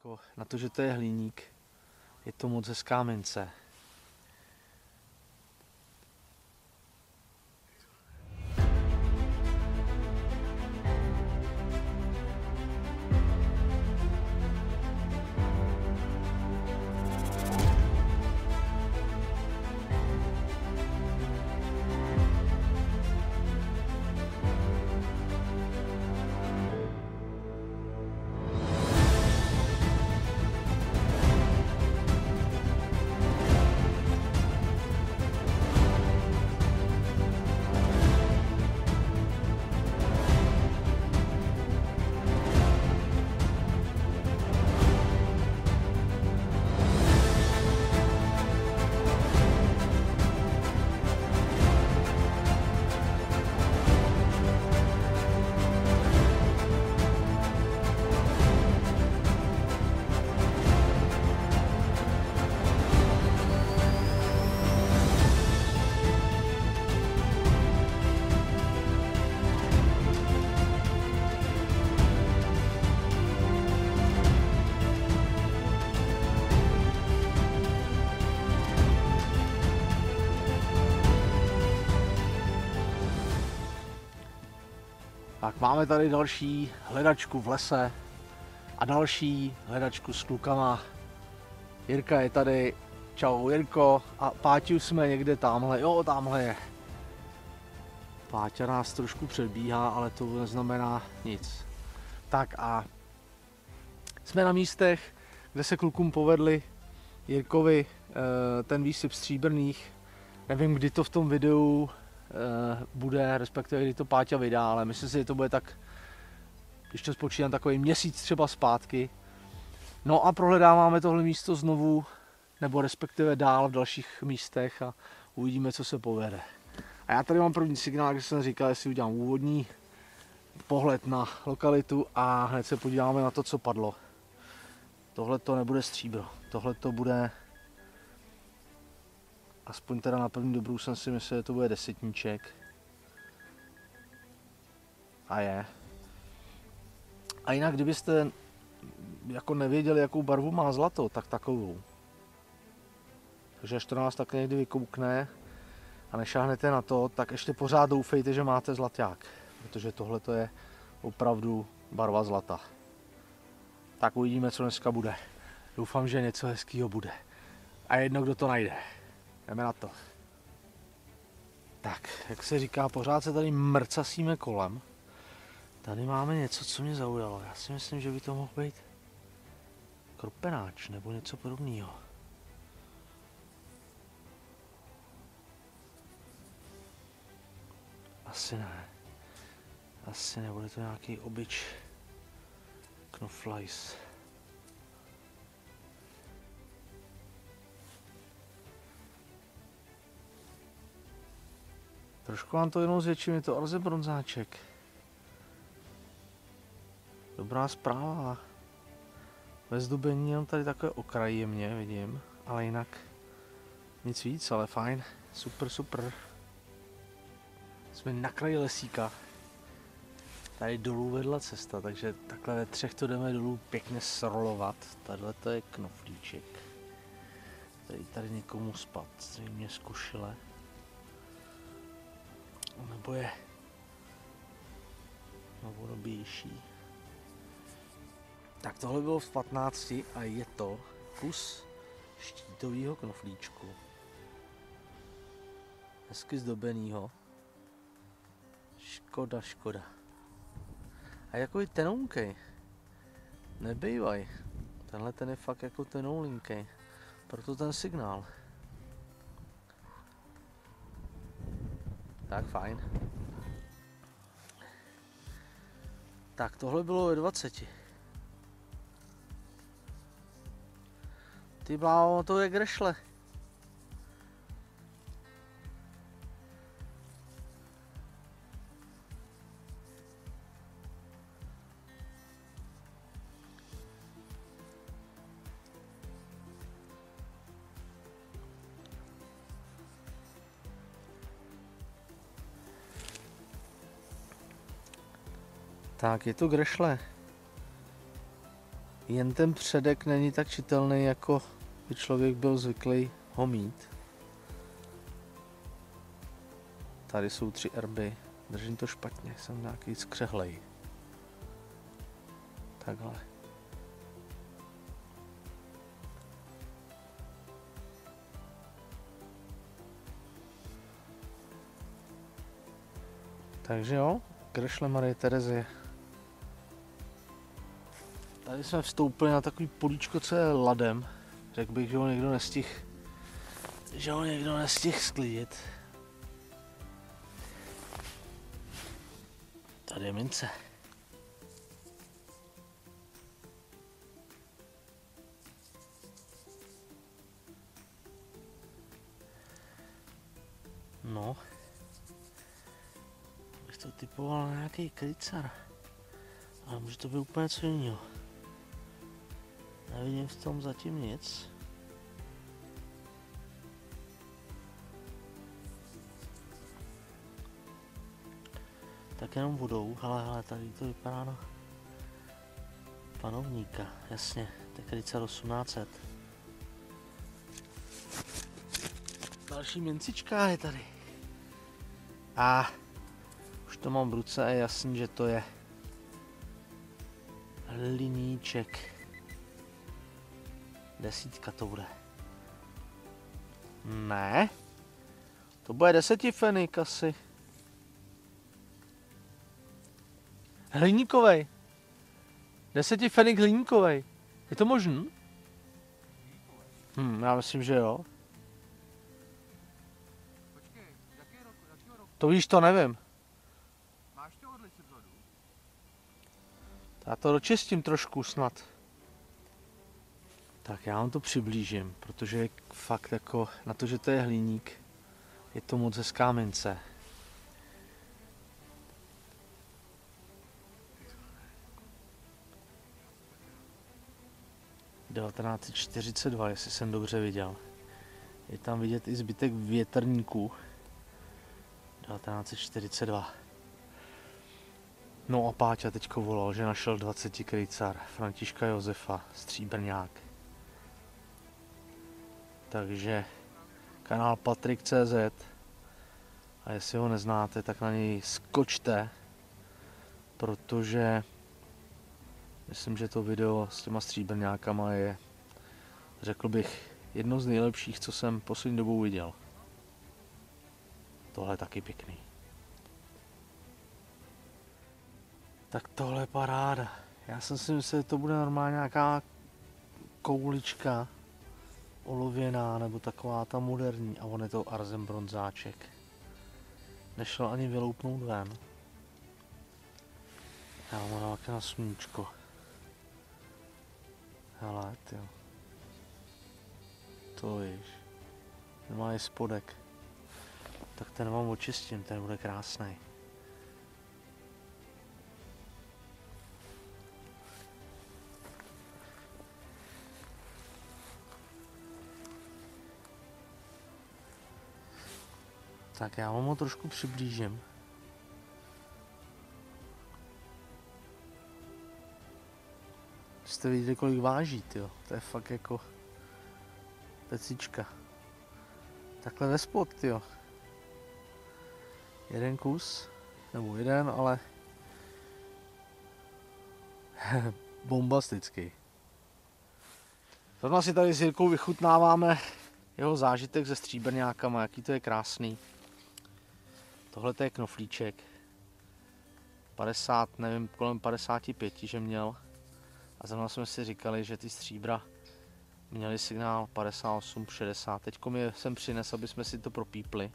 Jako na to, že to je hliník, je to moc hezká mince. Tak máme tady další hledačku v lese a další hledačku s klukama. Jirka je tady, čau Jirko, a Páťu jsme někde tamhle, jo tamhle je. Páťa nás trošku předbíhá, ale to neznamená nic. Tak a jsme na místech, kde se klukům povedli, Jirkovi ten výsyp stříbrných. Nevím, kdy to v tom videu bude, respektive kdy to Páťa vydá, ale myslím si, že to bude tak, když to spočítám, takový měsíc třeba zpátky. No a prohledáváme tohle místo znovu, nebo respektive dál v dalších místech a uvidíme, co se povede. A já tady mám první signál, jak jsem říkal, jestli udělám úvodní pohled na lokalitu a hned se podíváme na to, co padlo. Tohle to nebude stříbro, tohle to bude, aspoň teda na první dobrou jsem si myslel, že to bude desetníček. A je. A jinak, kdybyste jako nevěděli, jakou barvu má zlato, tak takovou. Takže až to nás tak někdy vykoukne a nešáhnete na to, tak ještě pořád doufejte, že máte zlaťák. Protože tohle to je opravdu barva zlata. Tak uvidíme, co dneska bude. Doufám, že něco hezkýho bude. A jedno, kdo to najde. Jdeme na to. Tak, jak se říká, pořád se tady mrcasíme kolem. Tady máme něco, co mě zaujalo. Já si myslím, že by to mohl být kropenáč nebo něco podobného. Asi ne. Asi nebude to nějaký obyč knoflajs. Trošku vám to jenom zvětším, je to arzebronzáček. Dobrá zpráva. Bez dubení, jenom tady takové okraj jemně, vidím, ale jinak nic víc, ale fajn. Super, super. Jsme na kraji lesíka. Tady dolů vedla cesta, takže takhle ve třech to jdeme dolů pěkně srolovat. Tahle to je knoflíček. Tady někomu spad, zřejmě z košile. Nebo je novodobější. Tak tohle bylo v 15 a je to kus štítového knoflíčku. Hezky zdobenýho. Škoda, škoda. A jako tenounkej. Nebejvaj. Tenhle ten je fakt jako tenoulinkej. Proto ten signál. Tak fajn. Tak tohle bylo ve 20. Ty bláho, to je grešle. Tak, je to grešle. Jen ten předek není tak čitelný, jako by člověk byl zvyklý ho mít. Tady jsou 3 erby. Držím to špatně, jsem nějaký skřehlej. Takhle. Takže jo, grešle Marie Terezie. Tady jsme vstoupili na takový políčko, co je ladem. Řekl bych, že ho někdo nestihl sklidit. Tady je mince. No. Bych to typoval na nějaký krycar. Ale může to být úplně co jiného. Nevidím v tom zatím nic. Tak jenom vodou, ale tady to vypadá na panovníka, jasně, to je krycar 1800. Další mincička je tady. A už to mám v ruce a je jasný, že to je hliníček. 10 to bude. Ne. To bude 10 fenik asi. Hliníkovej. 10 fenik hliníkovej. Je to možný? Já myslím, že jo. Počkej, jakého roku? To víš, to nevím. Máš to odlišit vzadu? Já to dočistím trošku snad. Tak já vám to přiblížím, protože je fakt jako na to, že to je hliník, je to moc hezká mince. (1942), jestli jsem dobře viděl. Je tam vidět i zbytek větrníků. 1942. No a Páťa teďko volal, že našel 20 krycar Františka Josefa, stříbrňák. Takže kanál Patrik.cz, a jestli ho neznáte, tak na něj skočte, protože myslím, že to video s těma stříbrňákama je, řekl bych, jedno z nejlepších, co jsem poslední dobou viděl. Tohle je taky pěkný. Tak tohle je paráda. Já jsem si myslel, že to bude normálně nějaká koulička olověná, nebo taková ta moderní, a on je to arzem bronzáček. Nešel ani vyloupnout ven. Já mám ho na sluníčko. Hele, tyjo. To víš. Ten má i spodek. Tak ten vám očistím, ten bude krásný. Tak já vám ho trošku přiblížím. Jste viděli, kolik váží, tyjo. To je fakt jako pecička. Takhle ve spod, tyjo. Jeden kus, nebo jeden, ale bombastický. Zrovna si tady s Jirkou vychutnáváme jeho zážitek se stříbrňákama, jaký to je krásný. Tohle to je knoflíček. 50, nevím, kolem 55, že měl. A zrovna jsme si říkali, že ty stříbra měli signál 58, 60. Teďko mi sem přines, aby jsme si to propípli.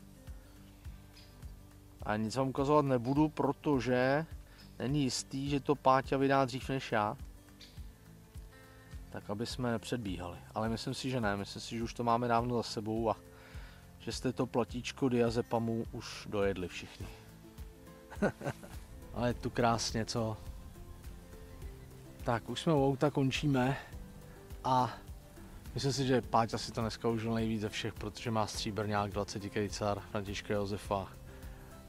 A nic vám ukazovat nebudu, protože není jistý, že to Páťa vydá dřív než já. Tak aby jsme nepředbíhali. Ale myslím si, že ne. Myslím si, že už to máme dávno za sebou a že jste to platíčko diazepamu už dojedli všichni. Ale je tu krásně, co? Tak, už jsme u auta, končíme a myslím si, že Páťa si to dneska užil nejvíc ze všech, protože má stříbrňák 20 krycar Františka Josefa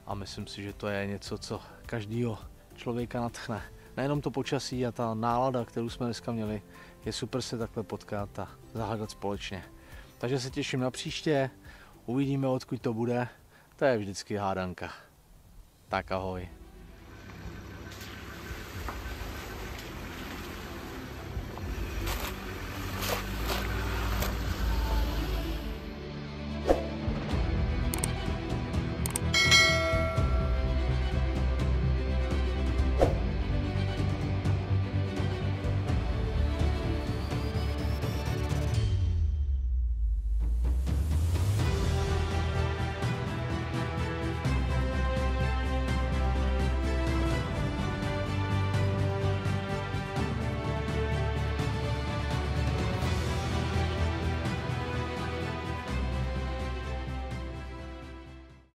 a myslím si, že to je něco, co každýho člověka nadchne. nejenom to počasí a ta nálada, kterou jsme dneska měli, je super se takhle potkat a zahledat společně. Takže se těším na příště, uvidíme, odkud to bude, to je vždycky hádanka. Tak ahoj.